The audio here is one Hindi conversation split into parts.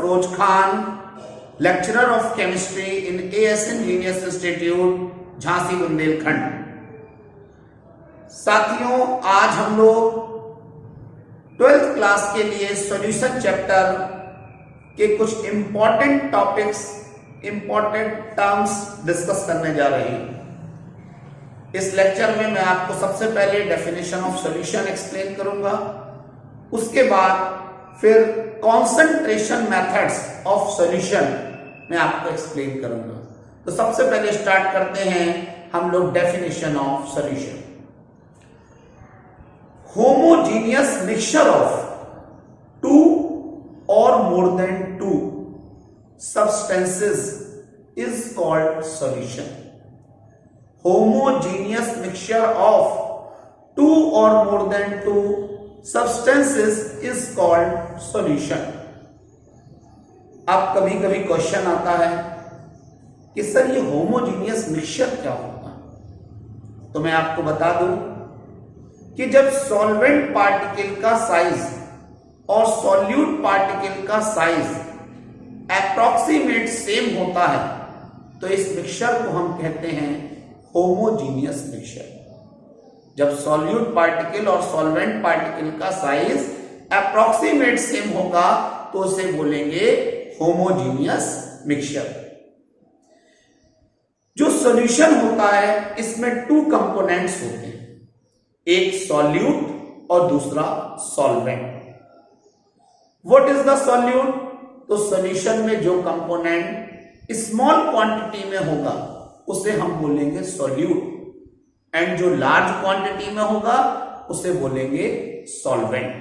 Afroz Khan, lecturer of chemistry in ASN Genius Institute, Jhansi Bundelkhand. साथियों, आज हम लोग 12th क्लास के लिए सॉल्यूशन चैप्टर के कुछ important topics, important terms discuss करने जा रहे हैं। इस लेक्चर में मैं आपको सबसे पहले डेफिनेशन ऑफ सॉल्यूशन एक्सप्लेन करूंगा, उसके बाद फिर कॉन्सेंट्रेशन मेथड्स ऑफ सॉल्यूशन मैं आपको एक्सप्लेन करूंगा। तो सबसे पहले स्टार्ट करते हैं हम लोग definition of solution. Homogeneous mixture of two और more than two substances is called solution. Homogeneous mixture of two or more than two substances is called solution. अब कभी कभी क्वेश्चन आता है कि सर ये होमोजीनियस मिक्सचर क्या होगा? तो मैं आपको बता दूं कि जब सॉल्वेंट पार्टिकल का साइज और सॉल्यूट पार्टिकल का साइज अप्रॉक्सीमेट सेम होता है तो इस मिक्सचर को हम कहते हैं होमोजीनियस मिक्सचर। जब सॉल्यूट पार्टिकल और सॉल्वेंट पार्टिकल का साइज अप्रॉक्सीमेट सेम होगा तो उसे बोलेंगे होमोजीनियस मिक्सचर। जो सॉल्यूशन होता है इसमें टू कंपोनेंट्स होते हैं, एक सॉल्यूट और दूसरा solvent. What is the solute? तो सॉल्यूशन में जो कंपोनेंट स्मॉल क्वांटिटी में होगा उसे हम बोलेंगे सॉल्यूट, एंड जो लार्ज क्वांटिटी में होगा उसे बोलेंगे सॉल्वेंट।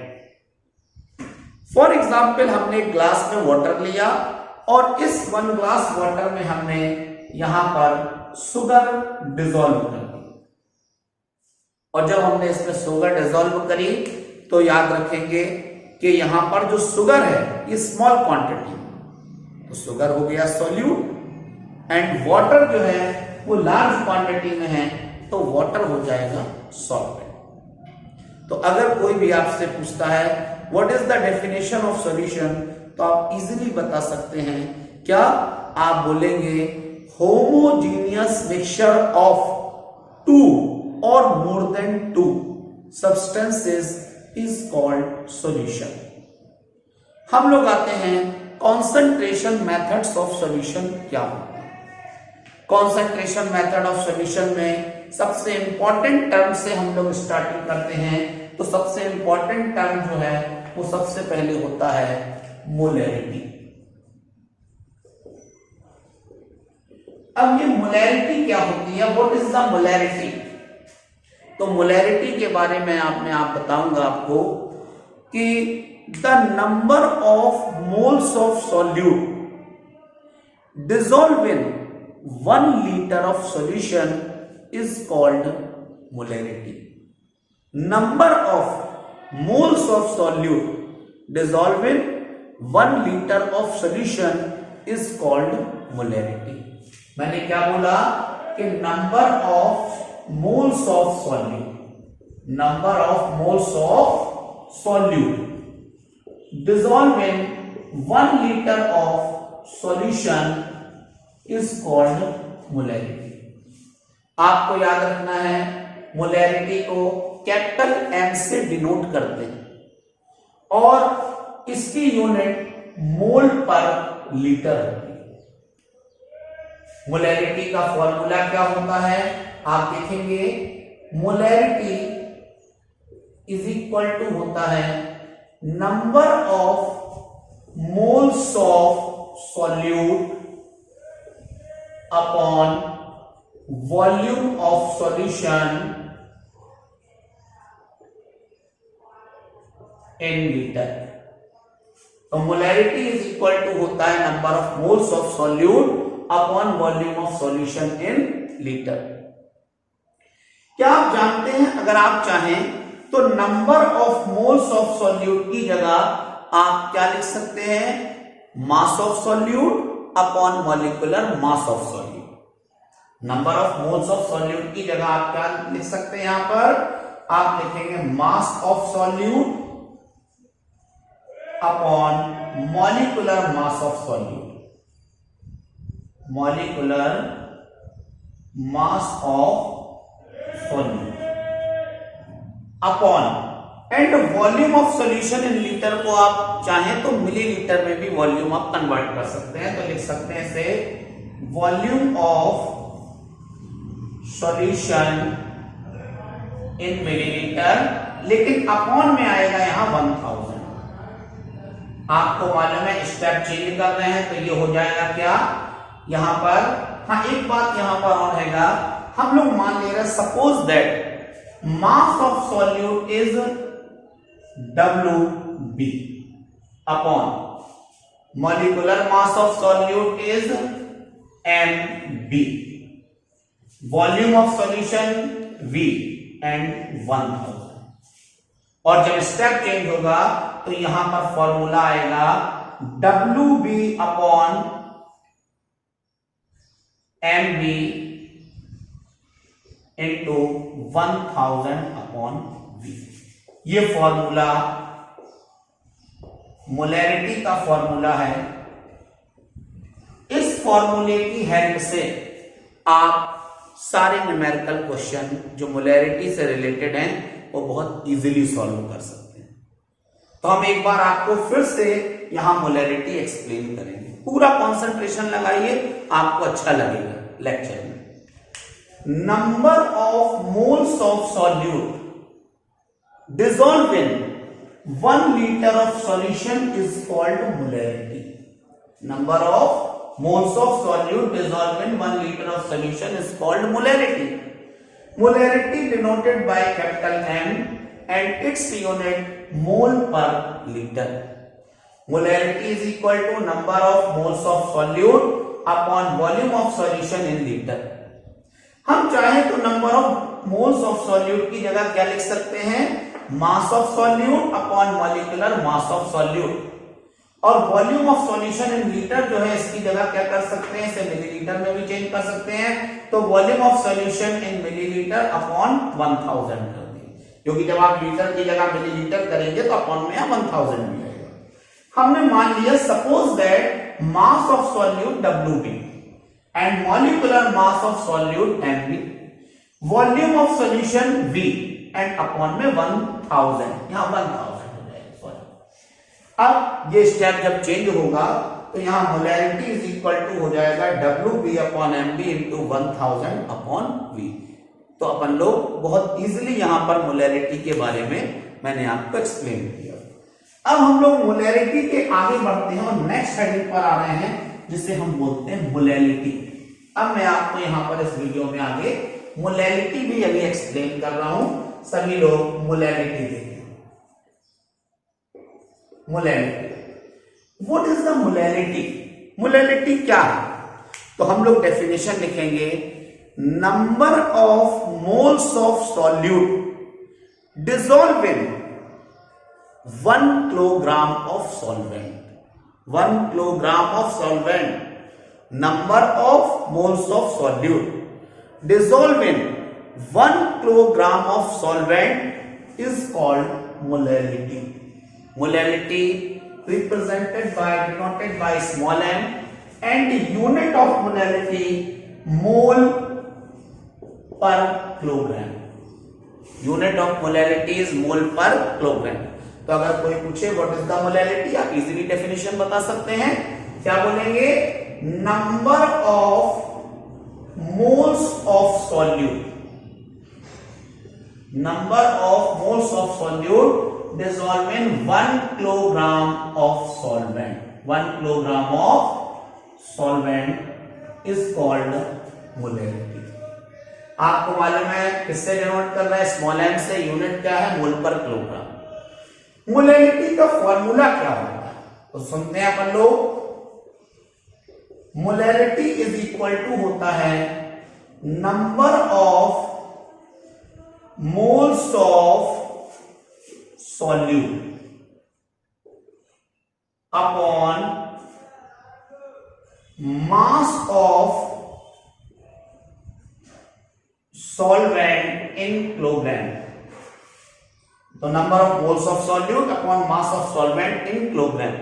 फॉर एग्जांपल, हमने एक ग्लास में वाटर लिया और इस 1 ग्लास वाटर में हमने यहां पर शुगर डिसॉल्व कर दी, और जब हमने इसमें शुगर डिसॉल्व करी तो याद रखेंगे कि यहां पर जो शुगर है ये स्मॉल क्वांटिटी, तो शुगर हो गया सॉल्यूट, एंड वाटर जो है वो लार्ज क्वांटिटी में है तो वाटर हो जाएगा सॉल्वेंट। तो अगर कोई भी आपसे पूछता है what is the definition of solution, तो आप इजीली बता सकते हैं। क्या आप बोलेंगे? होमोजीनियस मिक्सचर ऑफ टू और more than to substances is called solution। हम लोग आते हैं कॉन्सेंट्रेशन मेथड्स ऑफ सॉल्यूशन क्या होता है। कॉन्सेंट्रेशन मेथड ऑफ सॉल्यूशन में सबसे इंपॉर्टेंट टर्म से हम लोग स्टार्टिंग करते हैं। तो सबसे इंपॉर्टेंट टर्म जो है वो सबसे पहले होता है मोलैरिटी। अब ये मोलैरिटी क्या होती है? What is the molarity? तो मोलैरिटी के बारे में आप बताऊंगा आपको कि the number of moles of solute dissolve in 1 litre of solution is called molarity. Number of moles of solute dissolve in 1 litre of solution is called molarity. मैंने क्या बोला कि number of moles of solute, number of moles of solute dissolved in 1 liter of solution is called molarity। आपको याद रखना है मोलैरिटी को कैपिटल M से डिनोट करते हैं और इसकी यूनिट मोल पर लीटर होती है। मोलैरिटी का फॉर्मूला क्या होता है? आप देखेंगे मोलैरिटी इज इक्वल टू होता है number of moles of solute upon volume of solution in litre. तो मोलैरिटी इज इक्वल टू होता है number of moles of solute upon volume of solution in litre. क्या आप जानते हैं, अगर आप चाहें तो number of moles of solute की जगह आप क्या लिख सकते हैं? Mass of solute upon molecular mass of solute. Number of moles of solute की जगह आप क्या लिख सकते हैं? यहां पर आप लिखेंगे मास of solute upon molecular mass of solute, molecular mass of solute upon and volume of solution in litre को आप चाहें तो मिलीलीटर में भी वॉल्यूम आप कन्वर्ट कर सकते हैं, तो लिख सकते हैं से volume of solution in millilitre, लेकिन अपॉन में आएगा यहां 1000। आपको मालूम है स्टेप चेंज कर रहे हैं तो ये हो जाएगा क्या यहां पर, हाँ एक बात यहां पर और रहेगा, हम लोग मान ले रहे हैं suppose that mass of solute is WB upon molecular mass of solute is MB, volume of solution V and 1000। और जब स्टेप चेंज होगा तो यहां पर फॉर्मूला आएगा WB upon MB into 1000 upon V। ये फॉर्मूला मोलैरिटी का फॉर्मूला है। इस फॉर्मूले की हेल्प से आप सारे न्यूमेरिकल क्वेश्चन जो मोलैरिटी से रिलेटेड हैं वो बहुत इजीली सॉल्व कर सकते हैं। तो हम एक बार आपको फिर से यहां मोलैरिटी एक्सप्लेन करेंगे, पूरा कंसंट्रेशन लगाइए, आपको अच्छा लगेगा लेक्चर में। Number of moles of solute dissolved in 1 liter of solution is called molarity. Number of moles of solute dissolved in 1 liter of solution is called molarity. Molarity denoted by capital M and its unit mole per liter. Molarity is equal to number of moles of solute upon volume of solution in liter. हम चाहे तो number of moles of solute की जगह क्या लिख सकते हैं, mass of solute upon molecular mass of solute, और volume of solution in litre जो है इसकी जगह क्या कर सकते हैं, इसे मिलीलीटर में भी चेंज कर सकते हैं, तो volume of solution in millilitre upon 1000 कर दें, क्योंकि जब आप लीटर की जगह मिलीलीटर करेंगे तो अपॉन में 1000 भी आएगा। हमने मान लिया suppose that mass of solute WB and molecular mass of solute MB, volume of solution V and upon में 1000, यहां 1000 हो जाएगा। सॉरी, अब ये स्टेप जब चेंज होगा तो यहां मोलैरिटी इज इक्वल टू हो जाएगा WB upon MB into 1000 upon V। तो अपन लोग बहुत इजीली यहां पर मोलैरिटी के बारे में मैंने आपको एक्सप्लेन किया। अब हम लोग मोलैरिटी के आगे बढ़ते हैं और नेक्स्ट हेडिंग पर आ रहे हैं जिसे हम बोलते हैं मोलैलिटी। अब मैं आपको यहां पर इस वीडियो में आगे मोलैलिटी भी अभी एक्सप्लेन कर रहा हूं, सभी लोग मोलैलिटी देखें। Molality, what is the molality? Molality क्या है? तो हम लोग डेफिनेशन लिखेंगे, number of moles of solute dissolve in 1 kilogram of solvent. 1 kilogram of solvent, number of moles of solute dissolved in 1 kilogram of solvent is called molarity. Molarity represented by, denoted by small m, and unit of molarity mole per kilogram. Unit of molarity is mole per kilogram. तो अगर कोई पूछे व्हाट इज द मोलैरिटी, आप इजीली डेफिनेशन बता सकते हैं। क्या बोलेंगे? Number of moles of solute, number of moles of solute dissolve in 1 kilogram of solvent. 1 kilogram of solvent is called molarity. आपको मालूम है किससे डिनोट कर रहा है? स्मॉल एम से। यूनिट क्या है? मोल पर किलोग्राम। मोलैरिटी का फॉर्मूला क्या होता है तो सुनते हैं अपन लोग। मोलैरिटी इज इक्वल टू होता है number of moles of solute upon mass of solvent in kilogram. तो number of moles of solute upon mass of solvent in kilogram.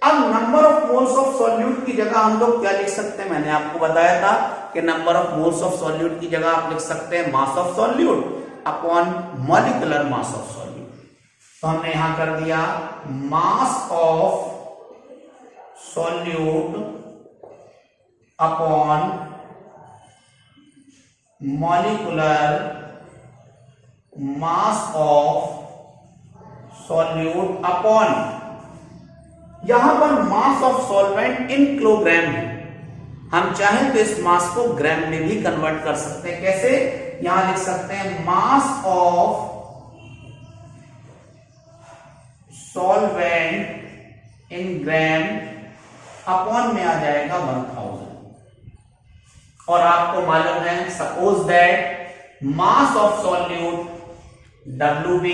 अब number of moles of solute की जगह हम लोग क्या लिख सकते हैं, मैंने आपको बताया था कि number of moles of solute की जगह आप लिख सकते हैं mass of solute upon molecular mass of solute. तो हमने यहां कर दिया मास of solute upon molecular mass of solute upon, यहां पर मास ऑफ सॉल्वेंट इन किलोग्राम है, हम चाहें तो इस मास को ग्राम में भी कन्वर्ट कर सकते हैं। कैसे, यहां लिख सकते हैं mass of solvent in gram upon में आ जाएगा 1000। और आपको मालूम है suppose that mass of solute WB,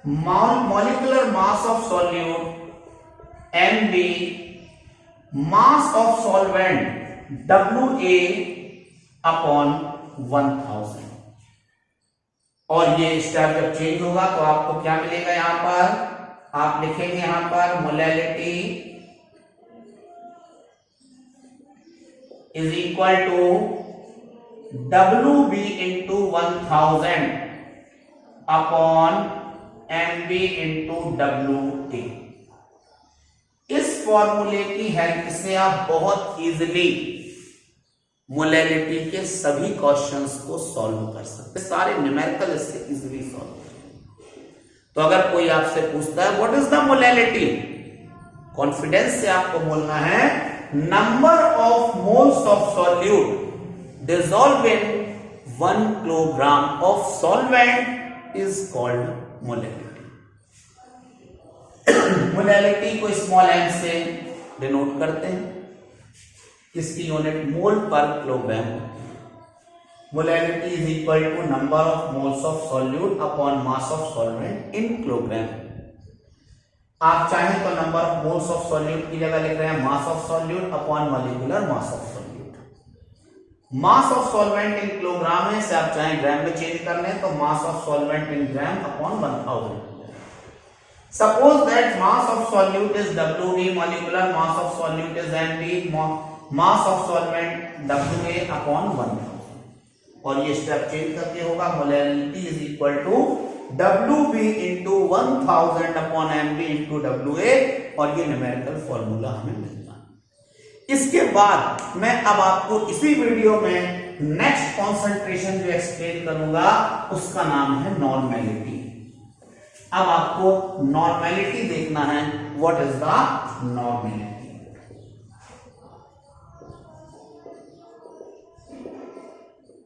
molecular mass of solute MB, mass of solvent WA upon 1000। और ये स्टेप जब चेंज होगा तो आपको क्या मिलेगा, यहां पर आप लिखेंगे यहां पर molality is equal to WB into 1000 upon MB into WA। इस फॉर्मूले की हेल्प से आप बहुत इजीली मोलैलिटी के सभी क्वेश्चंस को सॉल्व कर सकते हैं, सारे न्यूमेरिकल इससे इजीली सॉल्व करेंगे। तो अगर कोई आपसे पूछता है what is the molality, confidence से आपको बोलना है number of moles of solute dissolved in 1 kilogram of solvent is called molality। Molality को स्मॉल m से डिनोट करते हैं, इसकी unit mole per kilogram. Molality is equal to number of moles of solute upon mass of solvent in kilogram. आप चाहें तो number of moles of solute की जगह लिख रहे हैं mass of solute upon molecular mass of solute. Mass of solvent in kilogram है, से आप चाहें ग्राम में चेंज कर लें तो mass of solvent in gram upon 1000। Suppose that mass of solute is WD, molecular mass of solute is MB, mass of solvent WA upon 1000। और ये स्टेप चेंज करके होगा molality is equal to WB into 1000 upon MB into WA, और ये न्यूमेरिकल फॉर्मूला हमें मिलता है। इसके बाद मैं अब आपको इसी वीडियो में नेक्स्ट कॉन्सेंट्रेशन जो एक्सप्लेन करूंगा उसका नाम है नॉर्मेलिटी। अब आपको नॉर्मेलिटी देखना है, what is the normality.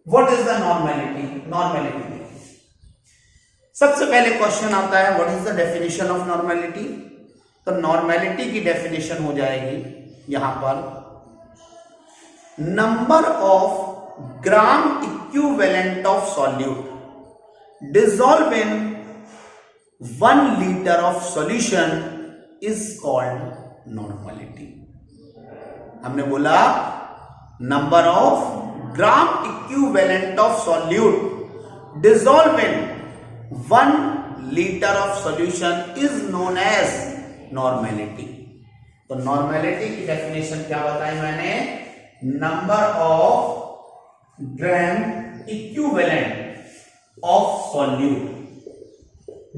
What is the normality, normality सबसे पहले क्वेश्चन आता है what is the definition of normality. तो नॉर्मेलिटी की डेफिनेशन हो जाएगी यहां पर number of gram equivalent of solute dissolve in 1 litre of solution is called normality. हमने बोला number of gram equivalent of solute dissolve in 1 litre of solution is known as normality. तो नॉर्मेलिटी की डेफिनेशन क्या बताई मैंने, number of gram equivalent of solute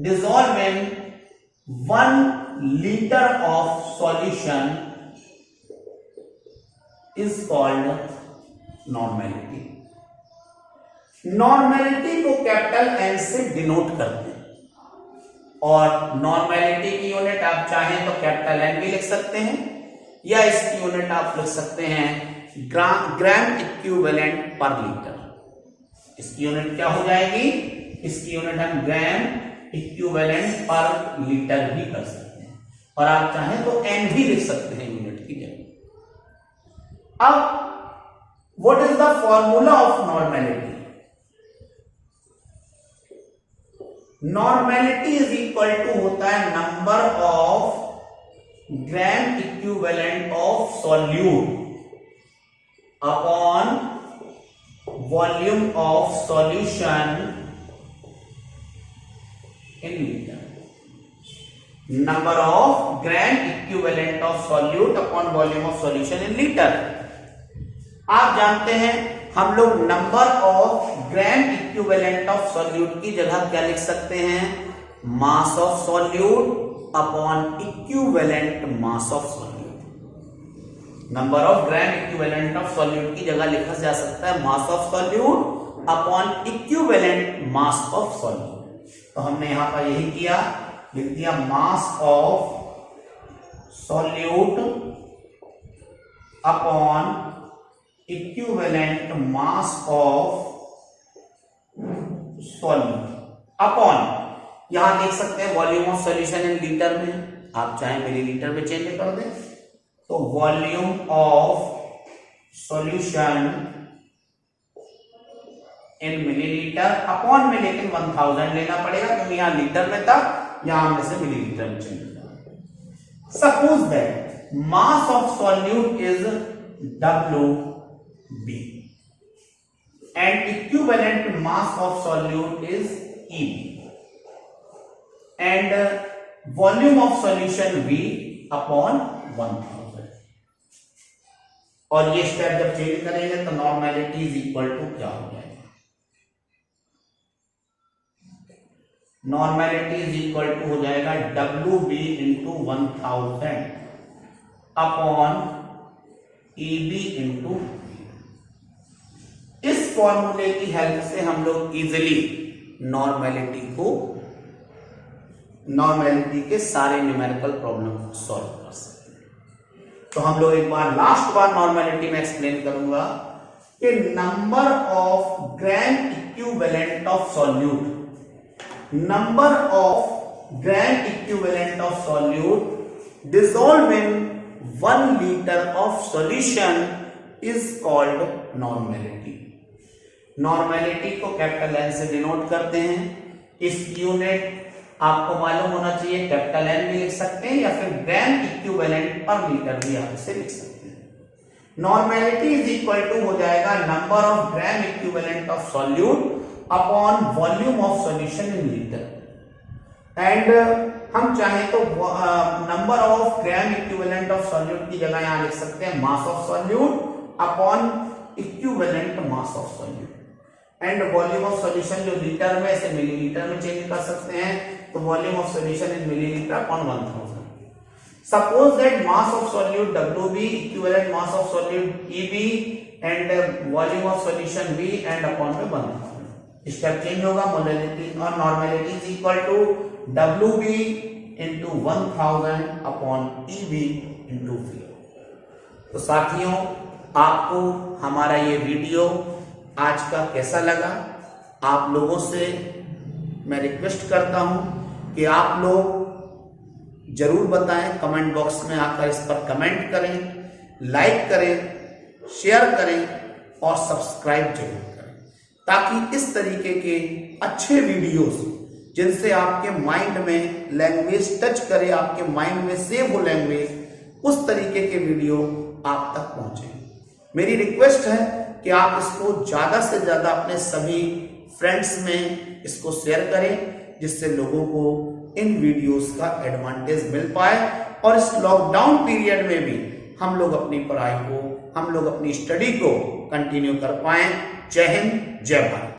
dissolve in 1 litre of solution is called normality. Normality को कैपिटल N से डिनोट करते हैं, और नॉर्मेलिटी की यूनिट आप चाहें तो कैपिटल N भी लिख सकते हैं, या इसकी यूनिट आप लिख सकते हैं ग्राम इक्विवेलेंट पर लीटर। इसकी यूनिट क्या हो जाएगी, इसकी यूनिट हम ग्राम इक्विवेलेंट पर लीटर भी कर सकते हैं, और आप चाहें तो N भी लिख सकते हैं यूनिट की जगह। अब what is the formula of normality. Normality is equal to होता है number of gram equivalent of solute upon volume of solution in litre, number of gram equivalent of solute upon volume of solution in litre. आप जानते हैं हम लोग number of gram equivalent of solute की जगह क्या लिख सकते हैं, mass of solute upon equivalent mass of solute. Number of gram equivalent of solute की जगह लिखा जा सकता है मास of solute upon equivalent mass of solute. तो हमने यहां पर यही किया, लिख दिया मास of solute upon equivalent mass of solute upon, यहां देख सकते हैं volume of solution in litre में, आप चाहे मिलीलीटर में चेंज कर दें, तो volume of solution in millilitre upon में, लेकिन 1000 लेना पड़ेगा क्योंकि यहां लीटर में था, यहां हमने से मिलीलीटर में चेंज किया। Suppose that mass of solute is WB and equivalent mass of solute is EB and volume of solution V upon 1000। और ये स्टेप जब चेंज करेंगे तो नॉर्मेलिटी इज इक्वल टू क्या हो जाएगा, नॉर्मेलिटी इज इक्वल टू हो जाएगा WB into 1000 upon EB into. इस फॉर्मूले की हेल्प से हम लोग इजिली नॉर्मेलिटी के सारे न्यूमेरिकल प्रॉब्लम को सॉल्व कर सकते हैं। तो हम लोग एक बार लास्ट बार नॉर्मेलिटी में एक्सप्लेन करूंगा कि number of gram equivalent of solute, number of gram equivalent of solute dissolve in 1 litre of solution is called normality. Normality को कैपिटल N से डिनोट करते हैं। इस यूनिट आपको मालूम होना चाहिए, कैपिटल N भी लिख सकते हैं या फिर ग्राम इक्विवेलेंट पर लीटर भी आप इसे लिख सकते हैं। नॉर्मेलिटी इज इक्वल टू हो जाएगा number of gram equivalent of solute upon volume of solution in litre. And हम चाहें तो number of gram equivalent of solute की जगह यहां लिख सकते हैं mass of solute upon equivalent mass of solute and volume of solution जो लीटर में, इसे मिलीलीटर में चेंज कर सकते हैं, तो volume of solution in millilitre upon 1000। Suppose that mass of solute WB equivalent mass of solute EB and volume of solution V and upon में 1000। स्टेप चेंज होगा, मोलैलिटी और normality is equal to WB into 1000 upon EB into V। तो साथियों, आपको हमारा ये वीडियो आज का कैसा लगा? आप लोगों से मैं रिक्वेस्ट करता हूं कि आप लोग जरूर बताएं, कमेंट बॉक्स में आकर इस पर कमेंट करें, लाइक करें, शेयर करें और सब्सक्राइब जरूर करें, ताकि इस तरीके के अच्छे वीडियोस जिनसे आपके माइंड में लैंग्वेज टच करे, आपके माइंड में सेव हो लैंग्वेज, उस तरीके के वीडियो आप तक पहुंचे। मेरी रिक्वेस्ट है कि आप इसको ज्यादा से ज्यादा अपने सभी फ्रेंड्स में इसको शेयर करें, जिससे लोगों को इन वीडियोस का एडवांटेज मिल पाए और इस लॉकडाउन पीरियड में भी हम लोग अपनी पढ़ाई को, हम लोग अपनी स्टडी को कंटिन्यू कर पाए। जय हिंद, जय भारत।